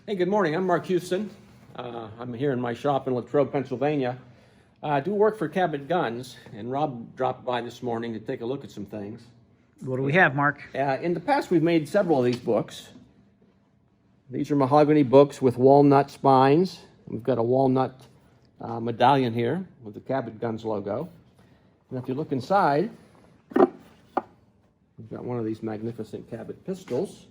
Hey, good morning. I'm Mark Huston. I'm here in my shop in Latrobe, Pennsylvania. I do work for Cabot Guns, and Rob dropped by this morning to take a look at some things. What do we have, Mark? In the past, we've made several of these books. These are mahogany books with walnut spines. We've got a walnut medallion here with the Cabot Guns logo. And if you look inside, we've got one of these magnificent Cabot pistols.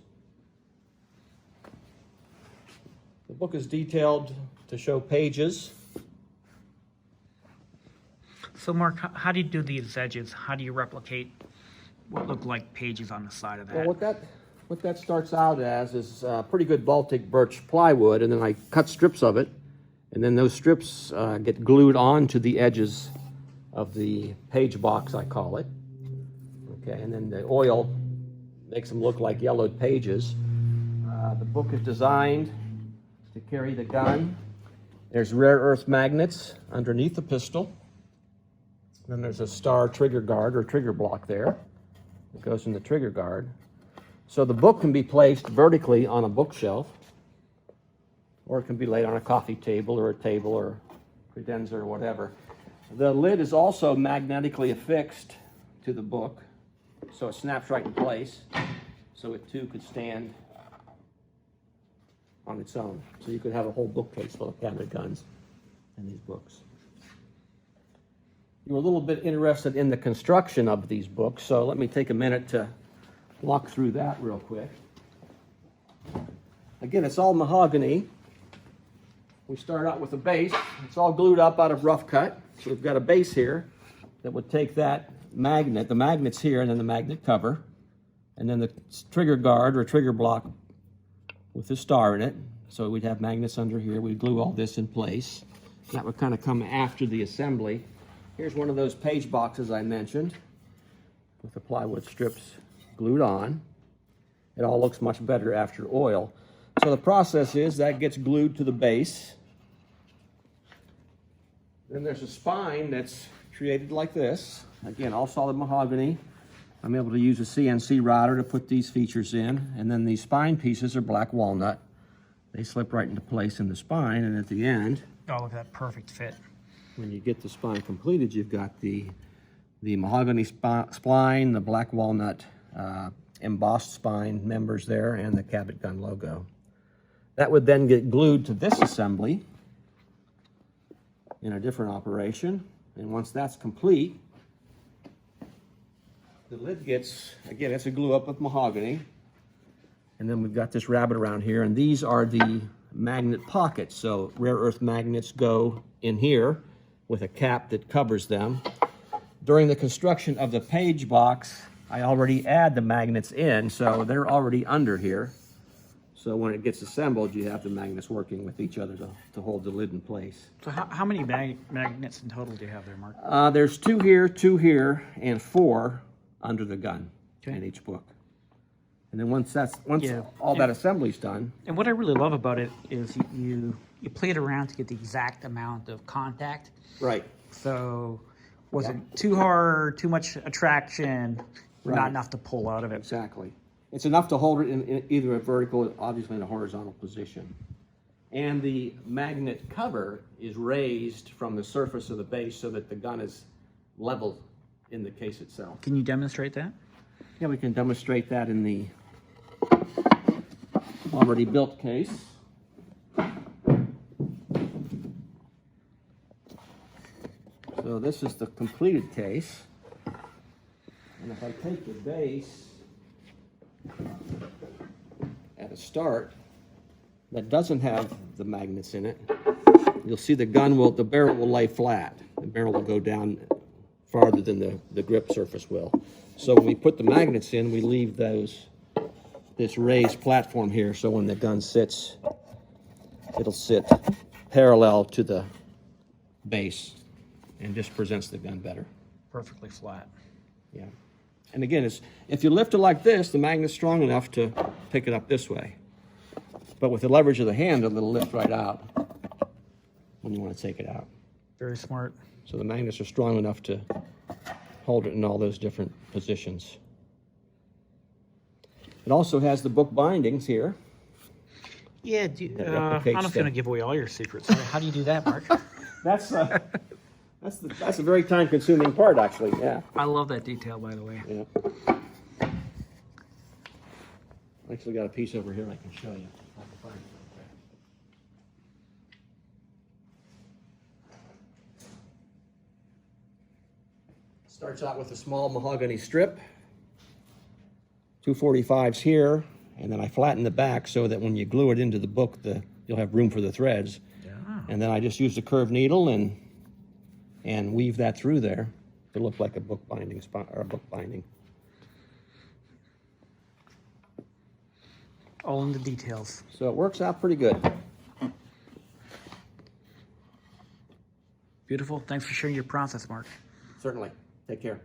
The book is detailed to show pages. So, Mark, how do you do these edges? How do you replicate what look like pages on the side of that? Well, what that starts out as is pretty good Baltic birch plywood, and then I cut strips of it, and then those strips get glued onto the edges of the page box, I call it. Okay, and then the oil makes them look like yellowed pages. The book is designed to carry the gun. There's rare earth magnets underneath the pistol. Then there's a star trigger guard or trigger block there. It goes in the trigger guard. So the book can be placed vertically on a bookshelf, or it can be laid on a coffee table or a table or credenza or whatever. The lid is also magnetically affixed to the book, so it snaps right in place, so it too could stand on its own. So you could have a whole bookcase full of Cabot guns and these books. You were a little bit interested in the construction of these books, so let me take a minute to walk through that real quick. Again, it's all mahogany. We start out with a base. It's all glued up out of rough cut. So we've got a base here that would take that magnet, the magnet's here, and then the magnet cover, and then the trigger guard or trigger block with the star in it. So we'd have magnets under here. We'd glue all this in place. That would kind of come after the assembly. Here's one of those page boxes I mentioned with the plywood strips glued on. It all looks much better after oil. So the process is that gets glued to the base. Then there's a spine that's created like this. Again, all solid mahogany. I'm able to use a CNC router to put these features in, and then these spine pieces are black walnut. They slip right into place in the spine, and at the end, Oh, look at that perfect fit. when you get the spine completed, you've got the mahogany spine, the black walnut embossed spine members there, and the Cabot gun logo. That would then get glued to this assembly in a different operation, and once that's complete, the lid gets, again, it's a glue up with mahogany. And then we've got this rabbit around here, and these are the magnet pockets. So rare earth magnets go in here with a cap that covers them. During the construction of the page box, I already add the magnets in, so they're already under here. So when it gets assembled, you have the magnets working with each other to hold the lid in place. So how many magnets in total do you have there, Mark? There's two here, and 4 under the gun in each book. And then once all that assembly's done. And what I really love about it is you play it around to get the exact amount of contact. Right. So was it too hard, too much attraction, not enough to pull out of it? Exactly. It's enough to hold it in either a vertical, obviously in a horizontal position. And the magnet cover is raised from the surface of the base so that the gun is level in the case itself. Can you demonstrate that? Yeah, we can demonstrate that in the already built case. So this is the completed case. And if I take the base at a start that doesn't have the magnets in it, you'll see the barrel will lay flat. The barrel will go down farther than the grip surface will. So when we put the magnets in, we leave this raised platform here, so when the gun sits, it'll sit parallel to the base and just presents the gun better. Perfectly flat. Yeah. And again, if you lift it like this, the magnet's strong enough to pick it up this way. But with the leverage of the hand, it'll lift right out when you want to take it out. Very smart. So the magnets are strong enough to hold it in all those different positions. It also has the book bindings here. Yeah, That I'm replicates not going to give away all your secrets. How do you do that, Mark? That's a very time-consuming part, actually. Yeah. I love that detail, by the way. Yeah. I actually got a piece over here I can show you. If I can find it real quick. Starts out with a small mahogany strip, 245s here, and then I flatten the back so that when you glue it into the book, you'll have room for the threads. Yeah. And then I just use a curved needle and weave that through there to look like a book binding spot or a book binding. All in the details. So it works out pretty good. Beautiful. Thanks for sharing your process, Mark. Certainly. Take care.